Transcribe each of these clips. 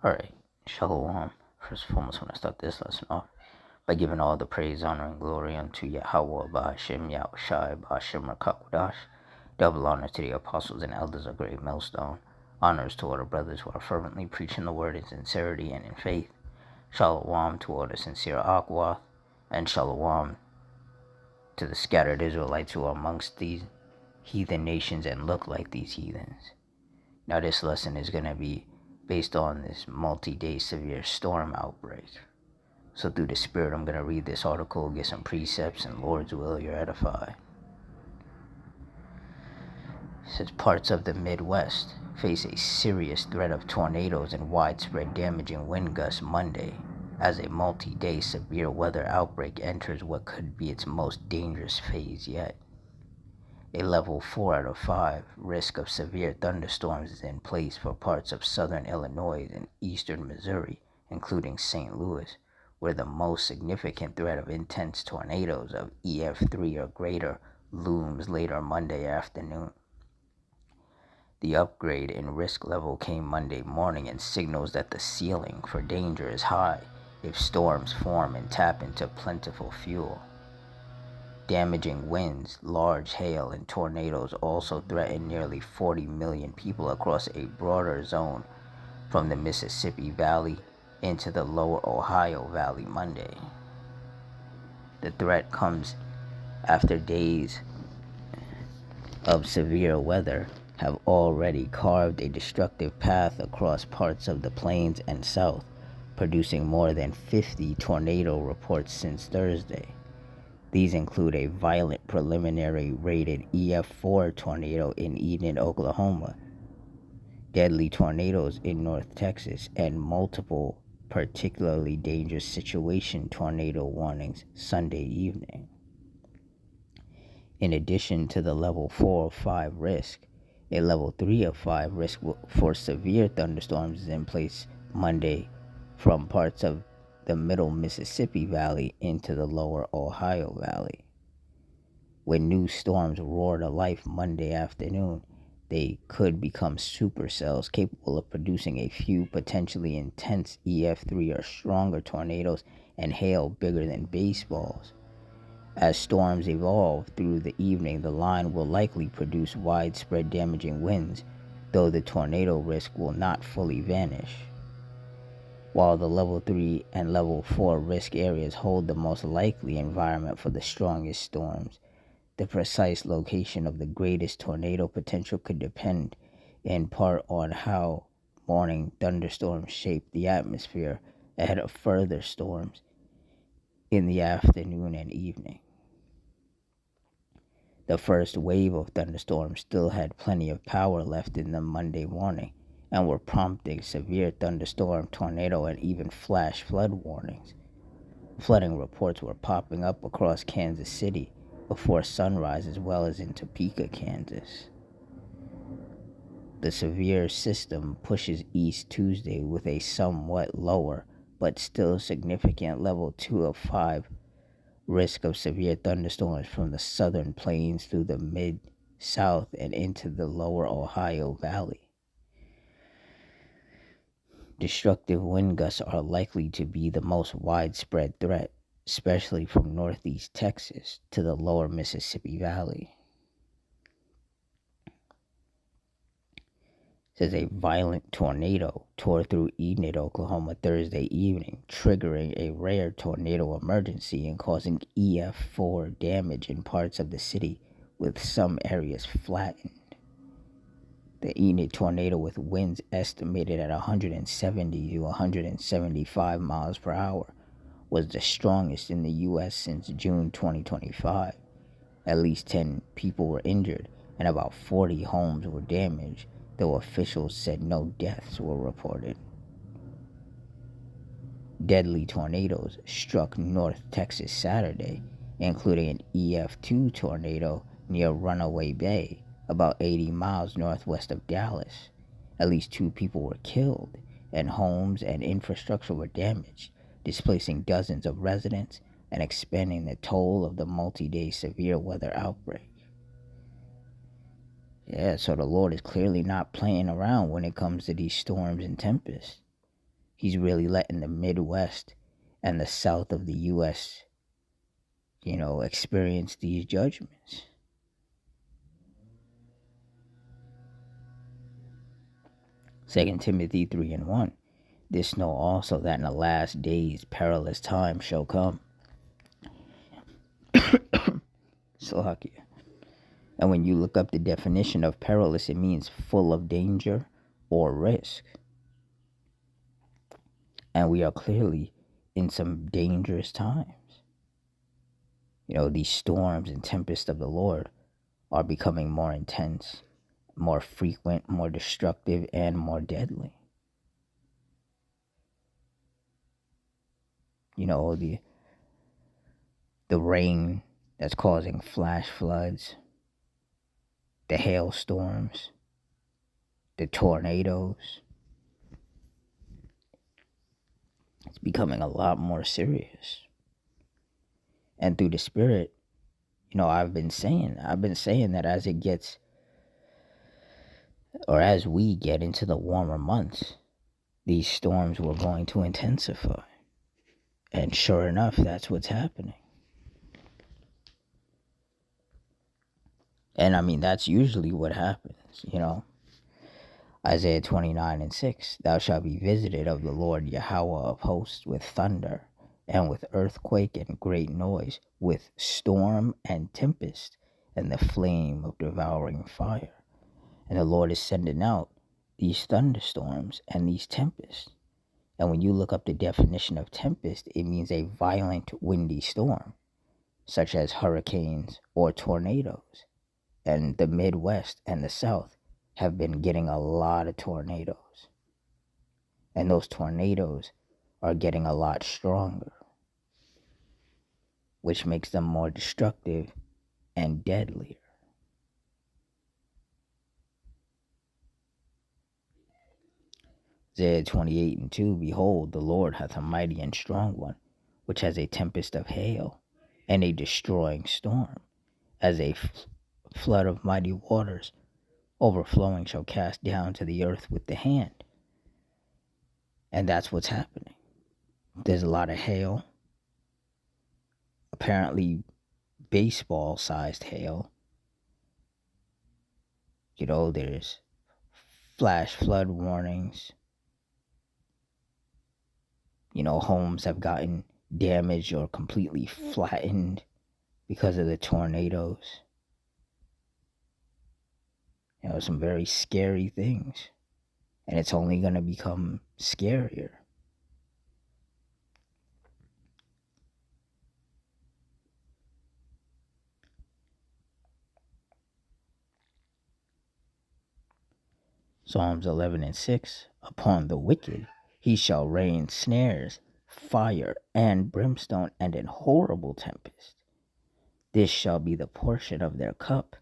Alright, Shalom. First and foremost, I want to start this lesson off by giving all the praise, honor, and glory unto Yahweh, Ba'ashem, Yahushai, Ba'ashem, Rakakwadash. Double honor to the apostles and elders of Great Millstone. Honors to all the brothers who are fervently preaching the word in sincerity and in faith. Shalom to all the sincere Akwath, and Shalom to the scattered Israelites who are amongst these heathen nations and look like these heathens. Now this lesson is going to be based on this multi-day severe storm outbreak. So through the Spirit, I'm going to read this article, get some precepts, and Lord's will, you're edified. It says parts of the Midwest face a serious threat of tornadoes and widespread damaging wind gusts Monday as a multi-day severe weather outbreak enters what could be its most dangerous phase yet. A level 4 out of 5 risk of severe thunderstorms is in place for parts of southern Illinois and eastern Missouri, including St. Louis, where the most significant threat of intense tornadoes of EF3 or greater looms later Monday afternoon. The upgrade in risk level came Monday morning and signals that the ceiling for danger is high if storms form and tap into plentiful fuel. Damaging winds, large hail, and tornadoes also threaten nearly 40 million people across a broader zone from the Mississippi Valley into the lower Ohio Valley Monday. The threat comes after days of severe weather have already carved a destructive path across parts of the plains and south, producing more than 50 tornado reports since Thursday. These include a violent preliminary rated EF4 tornado in Eden, Oklahoma, deadly tornadoes in North Texas, and multiple particularly dangerous situation tornado warnings Sunday evening. In addition to the level 4 or 5 risk, a level 3 of 5 risk for severe thunderstorms is in place Monday from parts of the middle Mississippi Valley into the lower Ohio Valley. When new storms roar to life Monday afternoon, they could become supercells capable of producing a few potentially intense EF3 or stronger tornadoes and hail bigger than baseballs. As storms evolve through the evening, the line will likely produce widespread damaging winds, though the tornado risk will not fully vanish. While the level 3 and level 4 risk areas hold the most likely environment for the strongest storms, the precise location of the greatest tornado potential could depend in part on how morning thunderstorms shape the atmosphere ahead of further storms in the afternoon and evening. The first wave of thunderstorms still had plenty of power left in them Monday morning and were prompting severe thunderstorm, tornado, and even flash flood warnings. Flooding reports were popping up across Kansas City before sunrise as well as in Topeka, Kansas. The severe system pushes east Tuesday with a somewhat lower but still significant level 2 of 5 risk of severe thunderstorms from the southern plains through the mid-south and into the lower Ohio Valley. Destructive wind gusts are likely to be the most widespread threat, especially from northeast Texas to the lower Mississippi Valley. It says a violent tornado tore through Enid, Oklahoma Thursday evening, triggering a rare tornado emergency and causing EF4 damage in parts of the city, with some areas flattened. The Enid tornado, with winds estimated at 170 to 175 miles per hour, was the strongest in the U.S. since June 2025. At least 10 people were injured and about 40 homes were damaged, though officials said no deaths were reported. Deadly tornadoes struck North Texas Saturday, including an EF2 tornado near Runaway Bay, about 80 miles northwest of Dallas. At least 2 people were killed, and homes and infrastructure were damaged, displacing dozens of residents and expanding the toll of the multi-day severe weather outbreak. Yeah, so the Lord is clearly not playing around when it comes to these storms and tempests. He's really letting the Midwest and the South of the U.S., experience these judgments. Second Timothy 3:1. This know also that in the last days perilous times shall come. Slovakia. And when you look up the definition of perilous, it means full of danger or risk. And we are clearly in some dangerous times. These storms and tempests of the Lord are becoming more intense, more frequent, more destructive, and more deadly. The rain that's causing flash floods, the hailstorms, the tornadoes. It's becoming a lot more serious. And through the Spirit, I've been saying that as we get into the warmer months, these storms were going to intensify. And sure enough, that's what's happening. And I mean, that's usually what happens, Isaiah 29:6, thou shalt be visited of the Lord Yahweh of hosts with thunder, and with earthquake and great noise, with storm and tempest, and the flame of devouring fire. And the Lord is sending out these thunderstorms and these tempests. And when you look up the definition of tempest, it means a violent windy storm, such as hurricanes or tornadoes. And the Midwest and the South have been getting a lot of tornadoes. And those tornadoes are getting a lot stronger, which makes them more destructive and deadlier. Isaiah 28:2, behold, the Lord hath a mighty and strong one, which has a tempest of hail, and a destroying storm, as a flood of mighty waters, overflowing shall cast down to the earth with the hand. And that's what's happening. There's a lot of hail, apparently baseball-sized hail. There's flash flood warnings. Homes have gotten damaged or completely flattened because of the tornadoes. Some very scary things. And it's only going to become scarier. Psalms 11:6, upon the wicked he shall rain snares, fire, and brimstone, and an horrible tempest. This shall be the portion of their cup.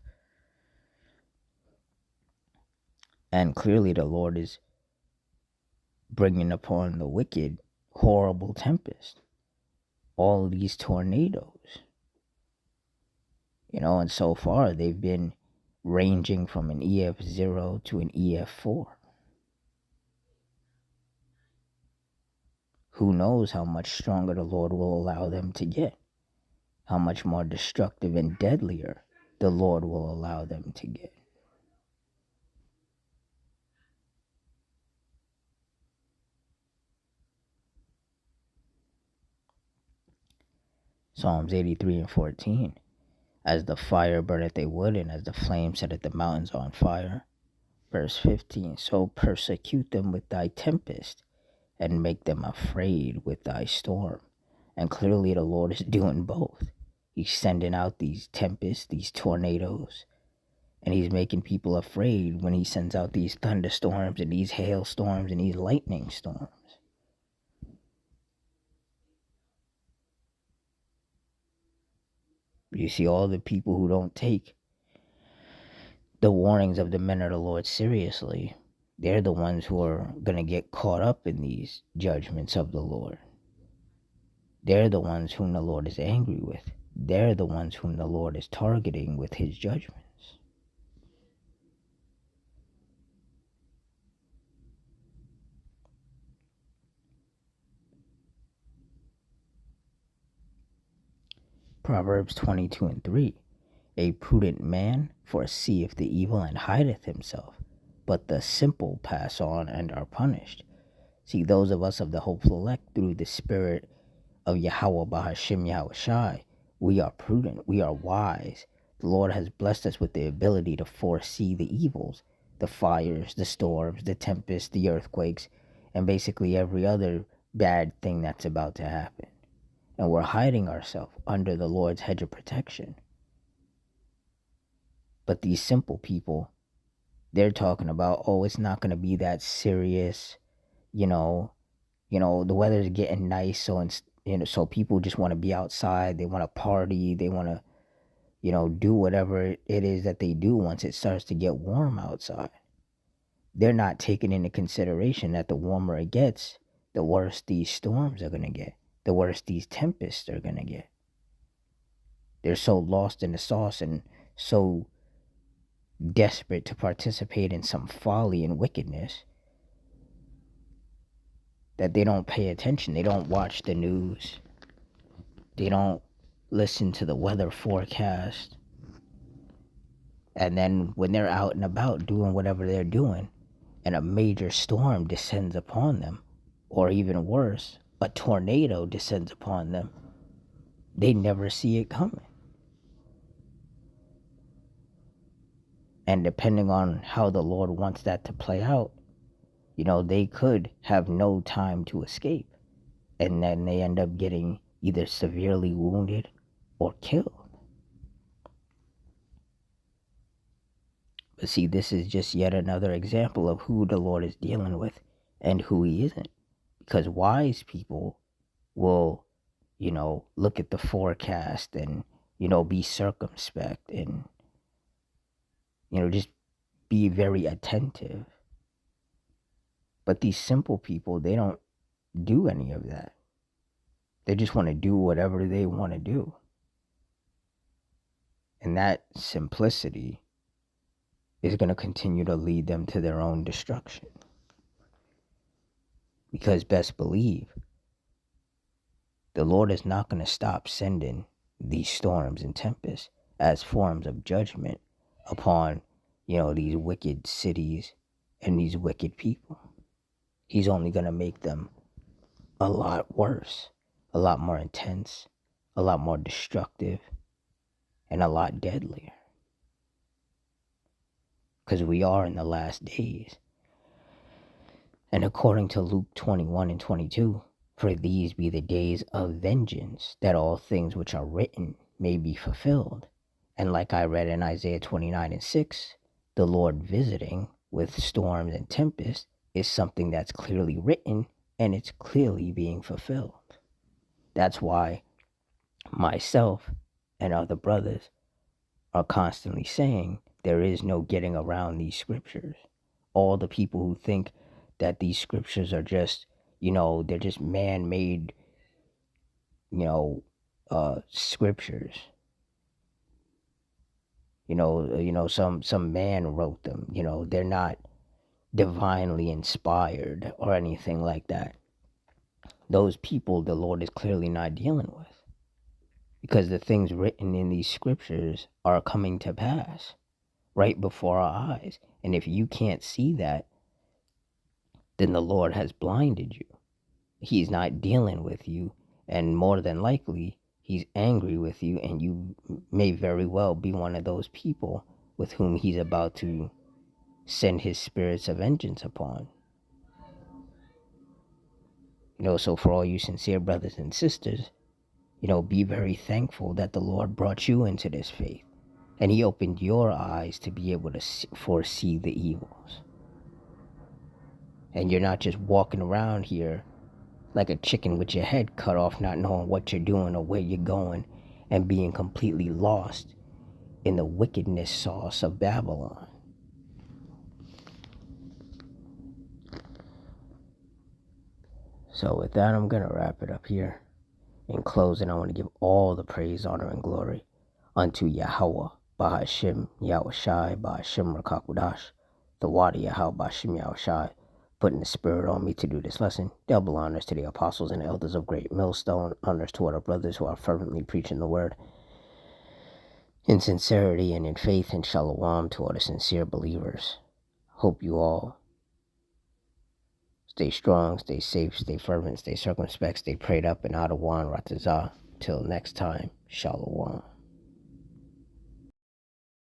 And clearly the Lord is bringing upon the wicked horrible tempest. All these tornadoes. And so far they've been ranging from an EF0 to an EF4. Who knows how much stronger the Lord will allow them to get? How much more destructive and deadlier the Lord will allow them to get? Psalms 83:14. As the fire burneth a wood, and as the flame setteth the mountains on fire. Verse 15. So persecute them with thy tempest, and make them afraid with thy storm. And clearly the Lord is doing both. He's sending out these tempests, these tornadoes, and he's making people afraid when he sends out these thunderstorms and these hailstorms and these lightning storms. You see, all the people who don't take the warnings of the men of the Lord seriously, they're the ones who are going to get caught up in these judgments of the Lord. They're the ones whom the Lord is angry with. They're the ones whom the Lord is targeting with his judgments. Proverbs 22:3. A prudent man foreseeth the evil and hideth himself, but the simple pass on and are punished. See, those of us of the hopeful elect, through the spirit of Yahweh Bahashim Yahushai, we are prudent, we are wise. The Lord has blessed us with the ability to foresee the evils, the fires, the storms, the tempests, the earthquakes, and basically every other bad thing that's about to happen. And we're hiding ourselves under the Lord's hedge of protection. But these simple people, they're talking about, oh, it's not going to be that serious, you know, the weather's getting nice, so people just want to be outside, they want to party, they want to, do whatever it is that they do once it starts to get warm outside. They're not taking into consideration that the warmer it gets, the worse these storms are going to get, the worse these tempests are going to get. They're so lost in the sauce and so desperate to participate in some folly and wickedness that they don't pay attention. They don't watch the news. They don't listen to the weather forecast. And then when they're out and about doing whatever they're doing and a major storm descends upon them, or even worse, a tornado descends upon them, they never see it coming. And depending on how the Lord wants that to play out, they could have no time to escape. And then they end up getting either severely wounded or killed. But see, this is just yet another example of who the Lord is dealing with and who he isn't. Because wise people will, look at the forecast and, be circumspect and, just be very attentive. But these simple people, they don't do any of that. They just want to do whatever they want to do. And that simplicity is going to continue to lead them to their own destruction. Because best believe, the Lord is not going to stop sending these storms and tempests as forms of judgment upon, these wicked cities and these wicked people. He's only going to make them a lot worse, a lot more intense, a lot more destructive, and a lot deadlier. Because we are in the last days. And according to Luke 21:22, for these be the days of vengeance, that all things which are written may be fulfilled. And like I read in Isaiah 29:6, the Lord visiting with storms and tempests is something that's clearly written and it's clearly being fulfilled. That's why myself and other brothers are constantly saying there is no getting around these scriptures. All the people who think that these scriptures are just, they're just man-made, scriptures. Some man wrote them. They're not divinely inspired or anything like that. Those people the Lord is clearly not dealing with. Because the things written in these scriptures are coming to pass right before our eyes. And if you can't see that, then the Lord has blinded you. He's not dealing with you. And more than likely, he's angry with you. And you may very well be one of those people with whom he's about to send his spirits of vengeance upon. So for all you sincere brothers and sisters, be very thankful that the Lord brought you into this faith. And he opened your eyes to be able to foresee the evils. And you're not just walking around here like a chicken with your head cut off, not knowing what you're doing or where you're going, and being completely lost in the wickedness sauce of Babylon. So with that, I'm going to wrap it up here. In closing, I want to give all the praise, honor, and glory unto Yahweh, Bahashim Yahushai, Bahashim Rakakudash, the Wadi Yahweh, Bahashim Yahushai, putting the spirit on me to do this lesson. Double honors to the apostles and elders of Great Millstone. Honors to our brothers who are fervently preaching the word. in sincerity and in faith and shalom to all the sincere believers. Hope you all stay strong, stay safe, stay fervent, stay circumspect, stay prayed up and out of Wan Ratazah. Till next time, shalom.